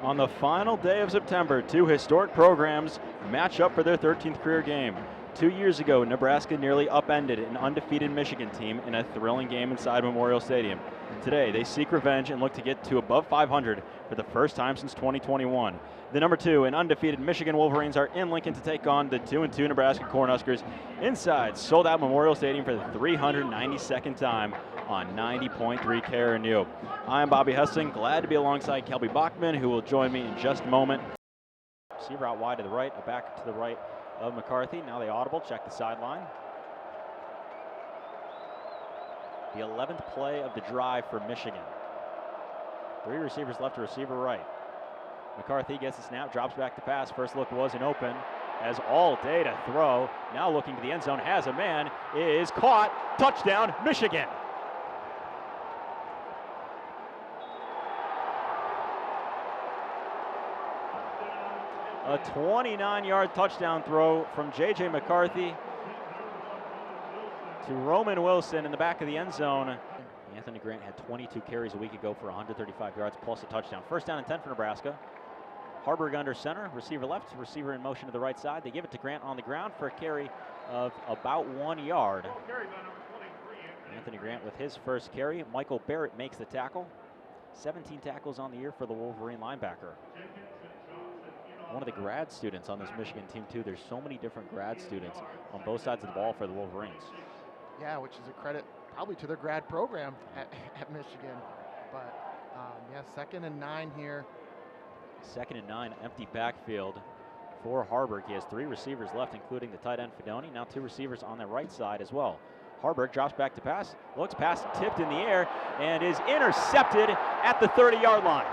On the final day of September, two historic programs match up for their 13th career game. 2 years ago, Nebraska nearly upended an undefeated Michigan team in a thrilling game inside Memorial Stadium. Today, they seek revenge and look to get to above 500 for the first time since 2021. The number 2 and undefeated Michigan Wolverines are in Lincoln to take on the 2-2 Nebraska Cornhuskers inside sold-out Memorial Stadium for the 392nd time on 90.3 KRNU. I'm Bobby Hessling, glad to be alongside Kelby Bachman, who will join me in just a moment. Receiver out wide to the right, a back to the right of McCarthy. Now they audible, check the sideline. The 11th play of the drive for Michigan. 3 receivers left, a receiver right. McCarthy gets the snap, drops back to pass. First look wasn't open. Has all day to throw. Now looking to the end zone, has a man, is caught. Touchdown, Michigan. A 29-yard touchdown throw from J.J. McCarthy to Roman Wilson in the back of the end zone. Anthony Grant had 22 carries a week ago for 135 yards plus a touchdown. First down and 10 for Nebraska. Harburg under center, receiver left, receiver in motion to the right side. They give it to Grant on the ground for a carry of about 1 yard. Anthony Grant with his first carry. Michael Barrett makes the tackle. 17 tackles on the year for the Wolverine linebacker. One of the grad students on this Michigan team too. There's so many different grad students on both sides of the ball for the Wolverines. Yeah, which is a credit probably to their grad program at Michigan. But yeah, 2nd and 9 here. 2nd and 9, empty backfield for Harburg. He has 3 receivers left, including the tight end Fedoni. Now 2 receivers on the right side as well. Harburg drops back to pass, looks pass tipped in the air, and is intercepted at the 30-yard line.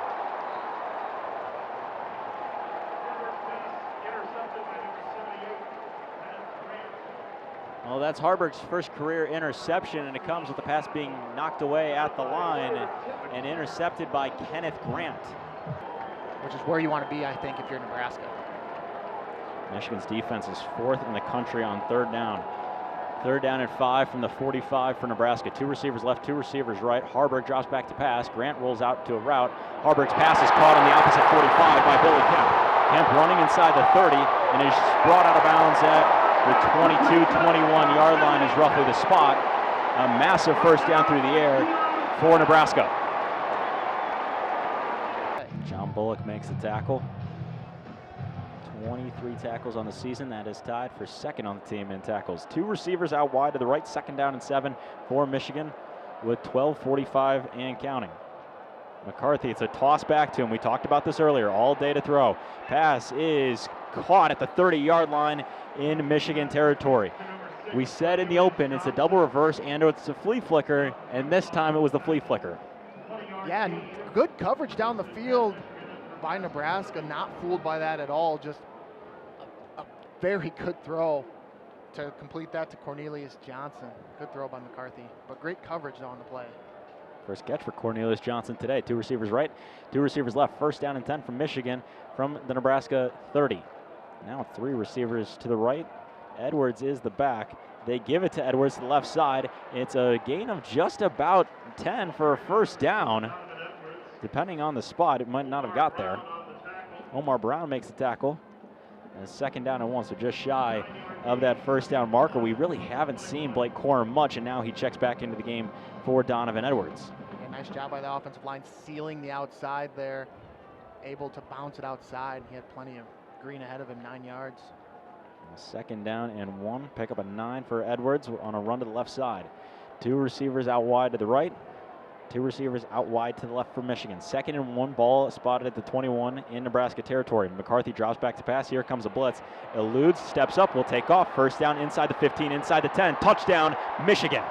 Well, that's Harburg's first career interception, and it comes with the pass being knocked away at the line and intercepted by Kenneth Grant. Which is where you want to be, I think, if you're Nebraska. Michigan's defense is 4th in the country on 3rd down. 3rd down and 5 from the 45 for Nebraska. 2 receivers left, 2 receivers right. Harburg drops back to pass. Grant rolls out to a route. Harburg's pass is caught on the opposite 45 by Billy Kemp. Kemp running inside the 30 and is brought out of bounds at the 22-21 yard line is roughly the spot. A massive first down through the air for Nebraska. John Bullock makes the tackle. 23 tackles on the season. That is tied for 2nd on the team in tackles. 2 receivers out wide to the right. 2nd down and 7 for Michigan with 12:45 and counting. McCarthy, it's a toss back to him. We talked about this earlier. All day to throw. Pass is caught at the 30-yard line in Michigan territory. We said in the open it's a double reverse and it's a flea flicker, and this time it was the flea flicker. Yeah, and good coverage down the field by Nebraska. Not fooled by that at all. Just a very good throw to complete that to Cornelius Johnson. Good throw by McCarthy, but great coverage on the play. First catch for Cornelius Johnson today. 2 receivers right, 2 receivers left. First down and 10 from Michigan from the Nebraska 30. Now 3 receivers to the right. Edwards is the back. They give it to Edwards to the left side. It's a gain of just about 10 for a first down. Depending on the spot, it might not have got there. Omar Brown makes the tackle. And 2nd down and 1, so just shy of that first down marker. We really haven't seen Blake Corum much, and now he checks back into the game for Donovan Edwards. Yeah, nice job by the offensive line sealing the outside there. Able to bounce it outside. He had plenty of green ahead of him, 9 yards. 2nd down and 1, pick up a 9 for Edwards on a run to the left side. 2 receivers out wide to the right, 2 receivers out wide to the left for Michigan. 2nd and 1, ball spotted at the 21 in Nebraska territory. McCarthy drops back to pass. Here comes a blitz. Eludes, steps up, will take off. First down inside the 15, inside the 10. Touchdown, Michigan.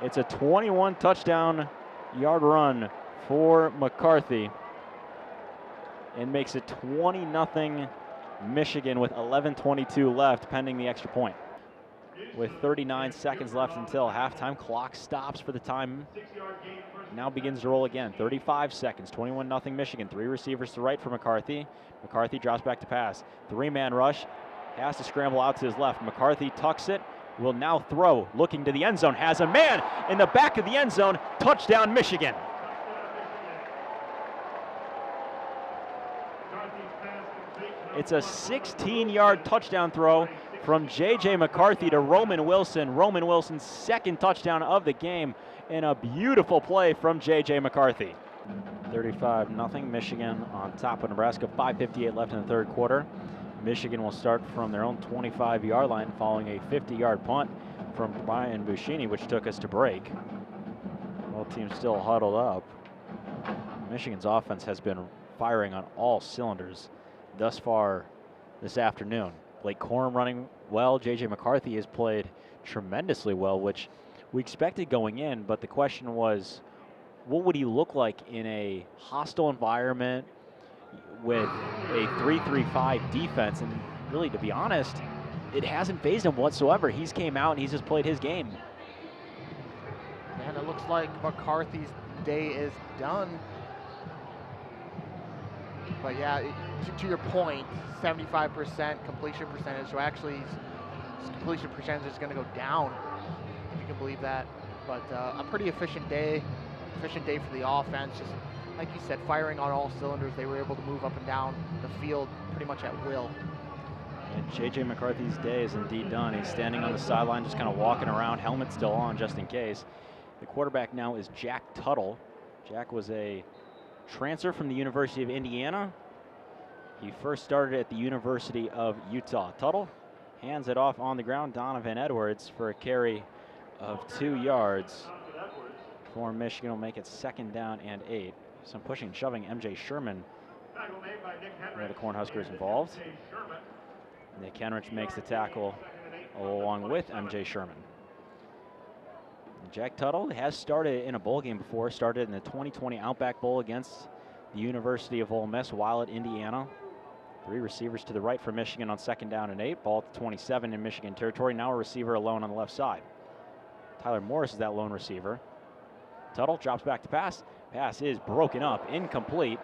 It's a 21 touchdown yard run for McCarthy and makes it 20-0 Michigan with 11:22 left pending the extra point. With 39 seconds left until halftime, clock stops for the time. Now begins to roll again. 35 seconds, 21-0 Michigan. 3 receivers to right for McCarthy. McCarthy drops back to pass. 3-man rush, has to scramble out to his left. McCarthy tucks it, will now throw, looking to the end zone, has a man in the back of the end zone. Touchdown, Michigan. It's a 16-yard touchdown throw from J.J. McCarthy to Roman Wilson. Roman Wilson's second touchdown of the game, and a beautiful play from J.J. McCarthy. 35-0, Michigan on top of Nebraska. 5:58 left in the third quarter. Michigan will start from their own 25-yard line following a 50-yard punt from Brian Buschini, which took us to break. Both teams still huddled up. Michigan's offense has been firing on all cylinders thus far this afternoon. Blake Corum running well. J.J. McCarthy has played tremendously well, which we expected going in, but the question was, what would he look like in a hostile environment with a 3-3-5 defense? And really, to be honest, it hasn't fazed him whatsoever. He's came out and he's just played his game. And it looks like McCarthy's day is done. But yeah, to your point, 75% completion percentage. So actually, his completion percentage is going to go down, if you can believe that. But a pretty efficient day for the offense. Just like you said, firing on all cylinders. They were able to move up and down the field pretty much at will. And J.J. McCarthy's day is indeed done. He's standing on the sideline, just kind of walking around, helmet still on just in case. The quarterback now is Jack Tuttle. Jack was a transfer from the University of Indiana. He first started at the University of Utah. Tuttle hands it off on the ground. Donovan Edwards for a carry of 2 yards for Michigan. Will make it 2nd down and 8. Some pushing and shoving. MJ Sherman, where the Cornhuskers involved. Nick Henrich makes the tackle along with MJ Sherman. Jack Tuttle has started in a bowl game before. Started in the 2020 Outback Bowl against the University of Ole Miss while at Indiana. 3 receivers to the right for Michigan on 2nd down and 8. Ball at the 27 in Michigan territory. Now a receiver alone on the left side. Tyler Morris is that lone receiver. Tuttle drops back to pass. Pass is broken up, incomplete.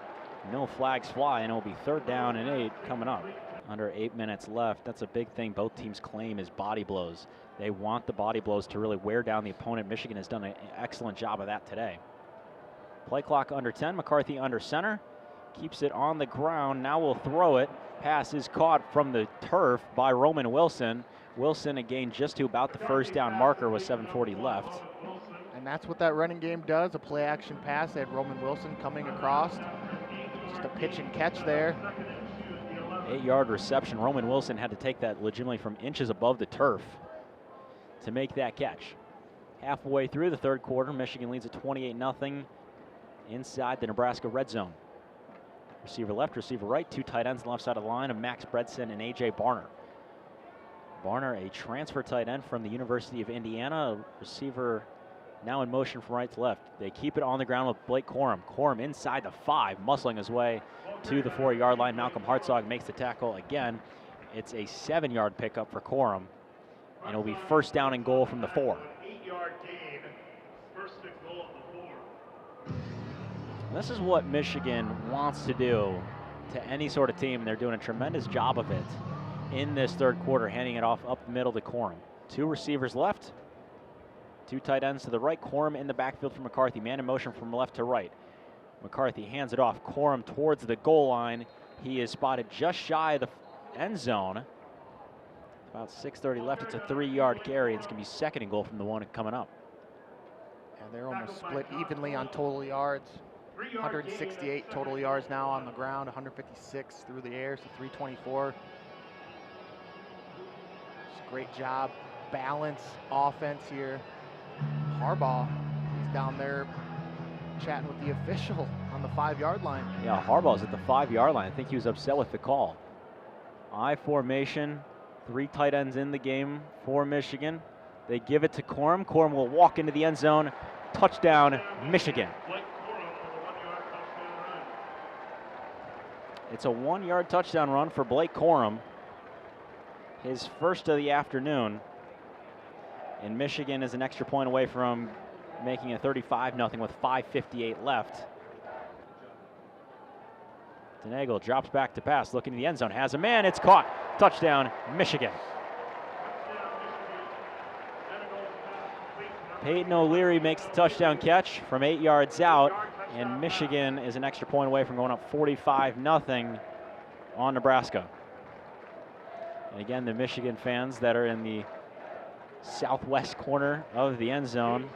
No flags fly, and it'll be 3rd down and 8 coming up. Under 8 minutes left. That's a big thing both teams claim is body blows. They want the body blows to really wear down the opponent. Michigan has done an excellent job of that today. Play clock under 10. McCarthy under center. Keeps it on the ground. Now we'll throw it. Pass is caught from the turf by Roman Wilson. Wilson again just to about the 1st down marker with 7:40 left. And that's what that running game does, a play action pass. They had Roman Wilson coming across. Just a pitch and catch there. 8-yard reception. Roman Wilson had to take that legitimately from inches above the turf to make that catch. Halfway through the third quarter, Michigan leads at 28-0 inside the Nebraska red zone. Receiver left, receiver right, 2 tight ends on the left side of the line of Max Bredson and A.J. Barner. Barner, a transfer tight end from the University of Indiana, a receiver now in motion from right to left. They keep it on the ground with Blake Corum. Corum inside the 5, muscling his way to the 4-yard line. Malcolm Hartzog makes the tackle again. It's a 7-yard pickup for Corum, and it'll be 1st down and goal from the 4. 8-yard gain, 1st and goal of the 4. This is what Michigan wants to do to any sort of team. They're doing a tremendous job of it in this third quarter, handing it off up the middle to Corum. 2 receivers left. 2 tight ends to the right. Corum in the backfield for McCarthy. Man in motion from left to right. McCarthy hands it off. Corum towards the goal line. He is spotted just shy of the end zone. About 6:30 left. It's a 3-yard carry. It's going to be 2nd and goal from the 1 coming up. And they're almost split evenly on total yards. 168 total yards now on the ground. 156 through the air, so 324. Just great job. Balance offense here. Harbaugh, he's down there chatting with the official on the 5-yard line. Yeah, Harbaugh's at the 5-yard line. I think he was upset with the call. I formation, 3 tight ends in the game for Michigan. They give it to Corum. Corum will walk into the end zone. Touchdown, Michigan. It's a 1-yard touchdown run for Blake Corum. His first of the afternoon. And Michigan is an extra point away from making it 35-0 with 5:58 left. Denagle drops back to pass, looking to the end zone, has a man, it's caught. Touchdown, Michigan. Peyton O'Leary makes the touchdown catch from 8 yards out, and Michigan is an extra point away from going up 45-0 on Nebraska. And again, the Michigan fans that are in the southwest corner of the end zone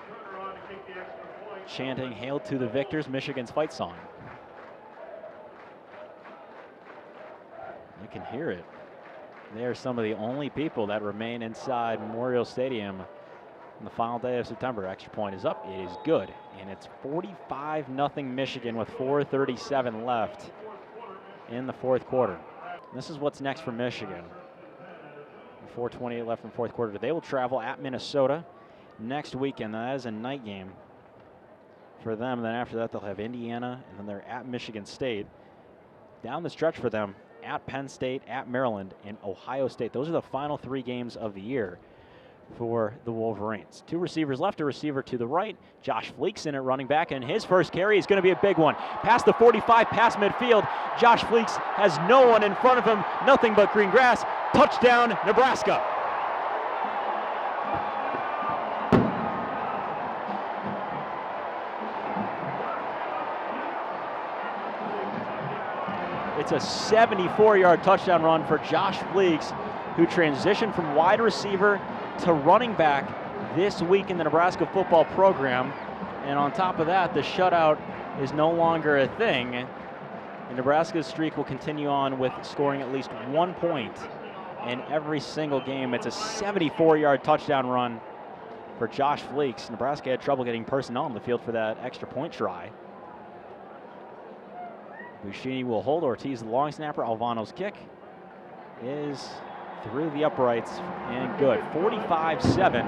chanting "Hail to the Victors," Michigan's fight song. You can hear it. They are some of the only people that remain inside Memorial Stadium on the final day of September. Extra point is up. It is good. And it's 45-0 Michigan with 4:37 left in the fourth quarter. This is what's next for Michigan. 4:28 left in the fourth quarter. They will travel at Minnesota next weekend. That is a night game for them. Then after that, they'll have Indiana, and then they're at Michigan State. Down the stretch for them, at Penn State, at Maryland, and Ohio State. Those are the final 3 games of the year for the Wolverines. 2 receivers left, a receiver to the right. Josh Fleeks in at running back, and his first carry is going to be a big one. Past the 45, past midfield. Josh Fleeks has no one in front of him, nothing but green grass. Touchdown, Nebraska. It's a 74-yard touchdown run for Josh Fleeks, who transitioned from wide receiver to running back this week in the Nebraska football program. And on top of that, the shutout is no longer a thing. And Nebraska's streak will continue on with scoring at least 1 point in every single game. It's a 74-yard touchdown run for Josh Fleeks. Nebraska had trouble getting personnel on the field for that extra point try. Buschini will hold. Ortiz, the long snapper. Alvano's kick is through the uprights and good. 45-7.